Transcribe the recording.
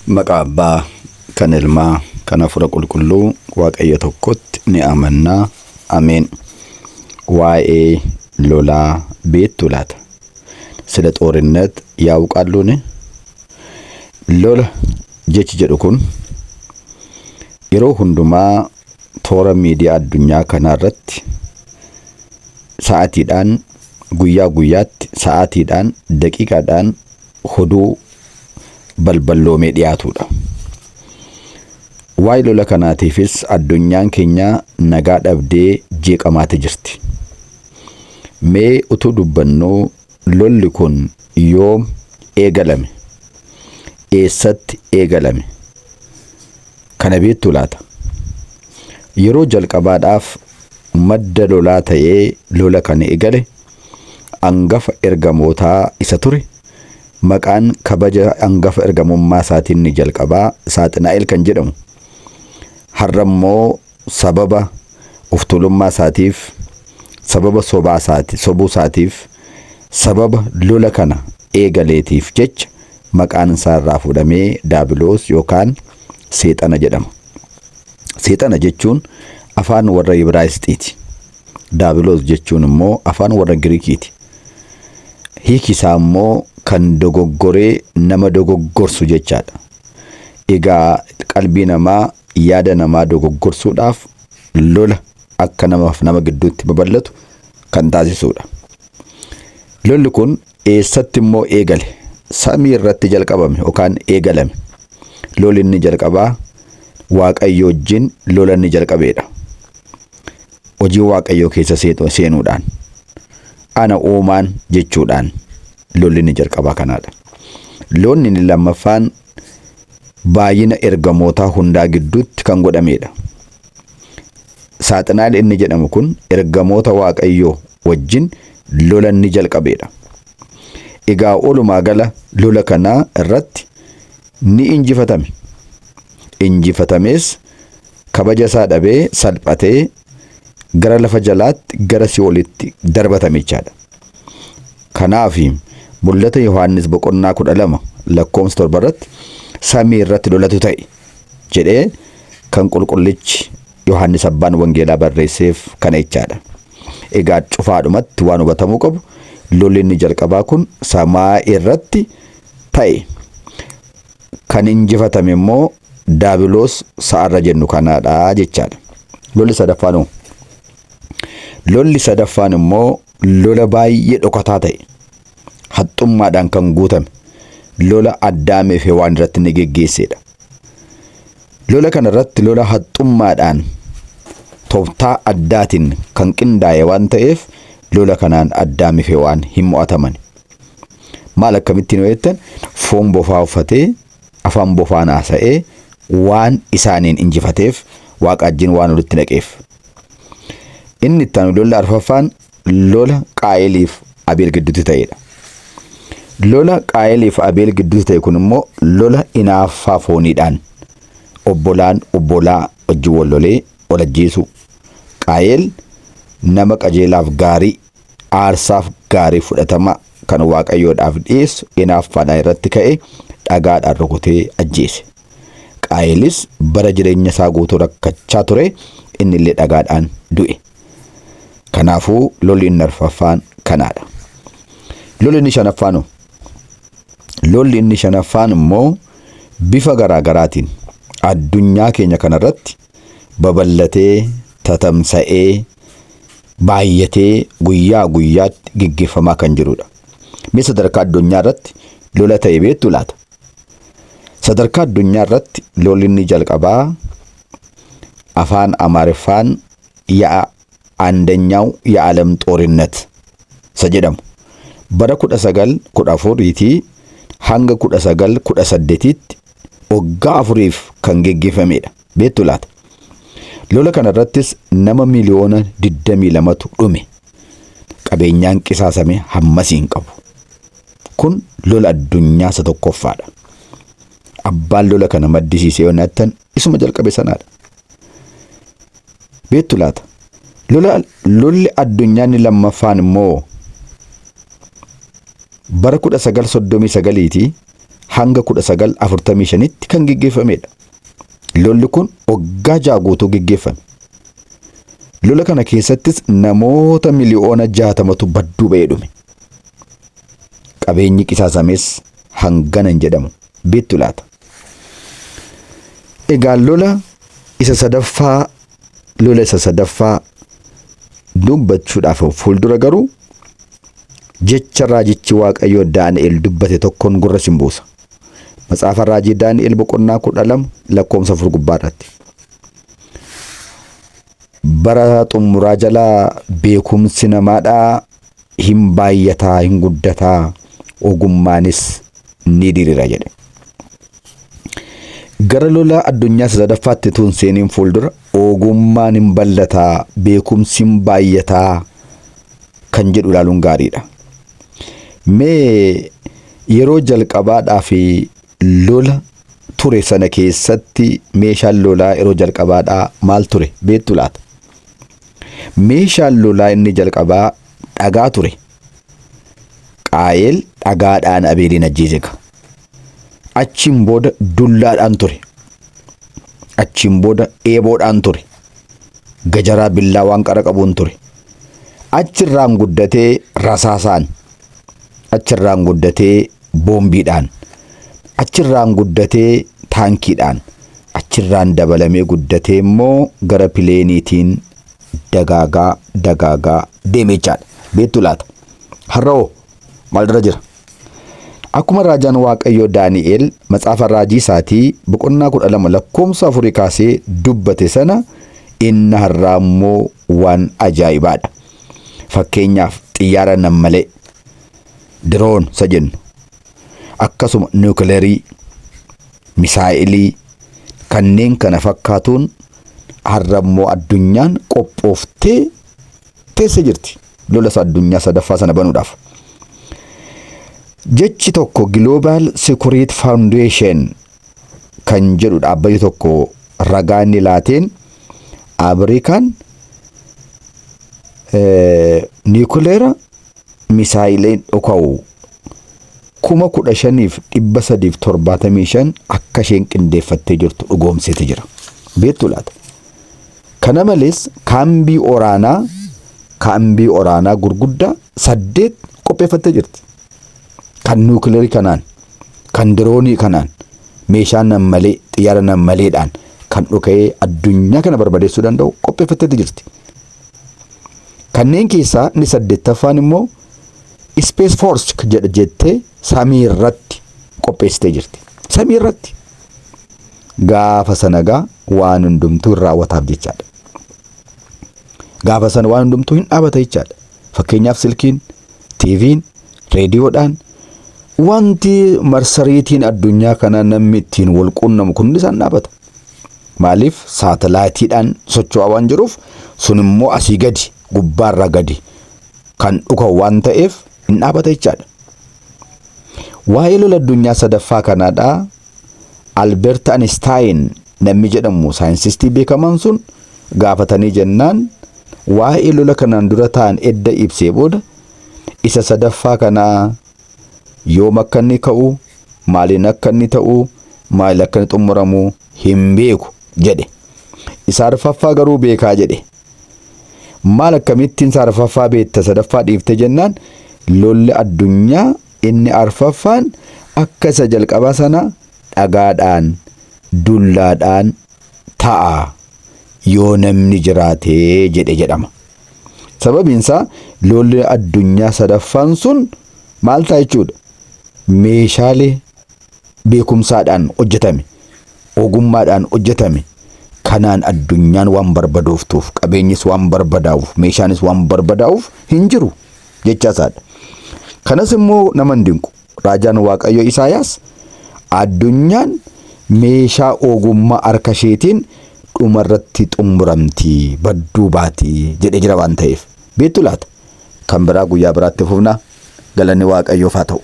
Maqaa Abbaa, kan Ilmaa, kan Hafuura Qulqulluu Waaqayyo tokkotti ni amannaa. Ameen. Waa'ee lolaa beektu laata? ስለ ጦርነት ያውቃሉን? lola jechi jedhu kun yeroo hundumaa toora miidiyaa addunyaa kanarratti sa'aatiidhaan guyyaa guyyaatti sa'aatiidhaan daqiiqaadhaan hoduu balballoomee dhiyaatudha. Waa'ee lola kanaatiifis addunyaan keenya nagaa dhabdee jeeqamaatti jirti. Mee utuu dubbannuu lolli kun yoom eegalame? Eessatti eegalame? Kana beektu laata? Yeroo jalqabaadhaaf madda lolaa ta'ee lola kana eegale hangafa ergamootaa isa ture. Maqaan kabaja hangafa ergamummaa isaatiin ni jalqabaa Saaxinaa'el kan jedhamu. Har'ammoo sababa uftulummaa isaatiif, sababa sobuu isaatiif, sababa lola kana eegaleetiif jecha maqaan isaa irraa fudhamee Daabiloos yookaan Seexana jedhama. Seexana jechuun afaan warra Ibraayisxiiti. Daabiloos jechuun immoo afaan warra Giriikiiti. Hiiki isaa immoo kan dogoggoree nama dogoggorsu jechaadha. Egaa qalbii namaa, yaada namaa dogoggorsuudhaaf lola akka namaaf nama gidduutti babal'atu kan taasisudha. Lolli kun eessatti immoo eegale? Samii irratti jalqabame yookaan eegalame. Lolli inni jalqabaa Waaqayyo wajjin lola inni jalqabeedha. Hojii Waaqayyo keessa seenuudhaan, ana uumaan jechuudhaan lolli inni jalqabaa kanaadha. Lolli inni lammaffaan baay'ina ergamootaa hundaa gidduutti kan godhamedha. Saaxinaa'el inni jedhamu kun ergamoota Waaqayyoo wajjin lola inni jalqabeedha. Egaa walumaa gala lola kanaa irratti ni injifatame. Injifatamees kabaja isaa dhabee salphatee gara lafa jalaatti gara Si'oolitti darbatame jechaadha. Kanaaf mul'ata Yohaannis boqonnaa 12 lakkoofsa 7 irratti samii irratti lolatu ta'e jedhee kan qulqullichi Yohaannis abbaan wangeelaa barreesseef kana jechaadha. Egaa cufaadhumatti waan hubatamuu qabu lolli inni jalqabaa kun samaa irratti ta'e. Kan injifatame immoo Daabiloos sa'arra jennu kanaadha jechaadha. Lolli sadaffaan immoo lola baay'ee dhokataa ta'e. Haxxummaadhaan kan guutame. Lola Addaamii fi Hewaan irratti ni geggeessedha. Lola kana irratti lola haxxummaadhaan tooftaa addaatiin kan qindaa'e waan ta'eef lola kanaan Addaamii fi Hewaan hin mo'ataman. Maal akkamittiin yoo jettan foon bofaa uffatee afaan bofaan haasa'ee waan isaaniin injifateef Waaqajjiin waan walitti naqeef. Inni ittaanu lola arfaffaan lola Qaayeliif Abeel gidduutti ta'edha. Lola Qaayeliif Abeel gidduutti ta'e kun immoo lola hinaaffaa fooniidhaan obbolaan obbolaa wajjin wal lolee wal ajjeesu. Qaayel nama qajeelaaf gaarii, aarsaaf gaarii fudhatama kan Waaqayyoodhaaf dhiyeessu hinaaffaadhaan irratti ka'e dhagaadhaan rukutee ajjeese. Qaayelis bara jireenya isaa guutuu rakkachaa ture, inni illee dhagaadhaan du'e. Kanaafuu lolli inni arfaffaan kanaadha. Lolli inni shanaffaan immoo bifa garaagaraatiin addunyaa keenya kanarratti babal'atee tatamsa'ee baay'atee guyyaa guyyaatti gaggeeffamaa kan jirudha. Mee sadarkaa addunyaa irratti lola ta'e beektu laata? Sadarkaa addunyaa irratti lolli inni jalqabaa afaan Amaariffaan አንደኛው የዓለም ጦርነት jedhamu bara 1914 hanga 1918 waggaa 4 kan geggeeffamedha. Beektu laata? Lola kana irrattis nama miliyoona 22tu dhume. Qabeenyaan qisaasame hammasiin qabu. Kun lola addunyaa isa tokkoffaadha. Abbaan lola kana maddisiisee yoo naattan isuma jalqabe sanaadha. Beektu laata? Lolli addunyaa inni lammaffaan immoo bara 1939 hanga 1945tti kan geggeeffamedha. Lolli kun waggaa 6 guutuu geggeeffame. Lola kana keessattis namoota miliyoona 60tu badduu ba'ee dhume. Qabeenyi qisaasames hangana hin jedhamu. Beektu laata? Egaa lola isa sadaffaa dubbachuudhaaf fuuldura garuu jecha raajichi Waaqayyoo Daani'el dubbate tokkoon gurra simbuusa. Matsaafa raajii Daani'el boqonnaa 12 lakkoomsa 4 gubbaadhaatti. Bara xumuraa jalaa beekumsi namaadhaa hin baay'ataa hin guddataa ogummaanis ni diriira jedhe. Gara lola addunyaa sadaffaatti tuun seeniin fuuldura ogummaan hin bal'ataa beekumsi hin baay'ataa kan jedhu ilaaluun gaariidha. Mee yeroo jalqabaadhaaf lola ture sana keessatti meeshaan lolaa yeroo jalqabaadhaa maal ture beektu laata? Meeshaan lolaa inni jalqabaa dhagaa ture. Qaayel dhagaadhaan Abeelin ajjeese. Achiin booda dullaadhaan ture. Achiin booda eeboodhaan ture. Gajaraa billaa waan qara qabuun ture. Achirraan guddatee rasaasaan. Achirraan guddatee boombiidhaan. Achirraan guddatee taankiidhaan. Achirraan dabalamee guddatee immoo gara pileeniitiin dagaagaa deemee jira. Beektu laata? Har'oo maal dura jira? Akkuma raajaan Waaqayyoo Daani'el matsaafa raajii isaatii boqonnaa 12 lakkoomsa 4 kaasee dubbate sana inni har'aa immoo waan ajaa'ibaadha. Fakkeenyaaf xiyyaara nammalee diroon isa jennu akkasuma niwukileerii misaa'ilii kanneen kana fakkaatuun har'a immoo addunyaan qophooftee teessee jirti lola addunyaa sadaffaa sana banuudhaaf. Jechi tokko Global Security Foundation kan jedhu dhaabbanni tokko ragaa inni laateen Ameerikaan niwukileera misaayileen dhoka'u 15,375 akka isheen qindeeffattee jirtu dhugoomsitee jira. Beektu laata? Kana malees kaambii oraanaa gurguddaa 8 qopheeffattee jirti. Kan niwukileerii kanaan, kan diroonii kanaan, meeshaan nammalee, xiyyaara nammaleedhaan kan dhoka'ee addunyaa kana barbadeessuu danda'u qopheeffattee jirti. Kanneen keessaa inni 8ffaan immoo Space Force jettee samii irratti qopheessitee jirti. Samii irratti gaafa sanagaa waan hundumtuu hin raawwataaf jechaadha. Gaafa sana waan hundumtuu hin dhaabata jechaadha. Fakkeenyaaf silkiin, TV'n, reediyoodhaan wanti marsariitiin addunyaa kana namni ittiin wal quunnamu kun isaan dhaabata. Maaliif saatalaayitiidhaan socho'aa waan jiruuf sun immoo asii gadi gubbaarra gadi kan dhuka'u waan ta'eef hin dhaabata jechaadha. Waa'ee lola addunyaa sadaffaa kanaadhaa Albert Einstein namni jedhamu saayinsistii beekamaan sun gaafatanii jennaan waa'ee lola kanaan dura ta'an edda ibsee booda isa sadaffaa kanaa yoom akka inni ka'u, maaliin akka inni ta'u, maal akka inni xumuramu hin beeku jedhe. Isa arfaffaa garuu beekaa jedhe. Maal akkamittiin isa arfaffaa beekta sadaffaa dhiifte jennaan lolli addunyaa inni arfaffaan akka isa jalqabaa sana dhagaadhaan dullaadhaan ta'a yoo namni jiraatee jedhe jedhama. Sababiinsaa lolli addunyaa sadaffaan sun maal ta'a jechuudha? Meeshaalee beekumsaadhaan hojjetame, ogummaadhaan hojjetame kanaan addunyaan waan barbadooftuuf, qabeenyis waan barbadaa'uuf, meeshaanis waan barbadaa'uuf hin jiru jechaasaadha. Kanas immoo nama hin dinqu. Raajaan Waaqayyoo Isaayaas addunyaan meeshaa ogummaa harka isheetiin dhumarratti xumuramti, badduu baati jedhee jira waan ta'eef. Beektu laata? Kan biraa guyyaa biraatti fufna. Galanni Waaqayyoof haa ta'u.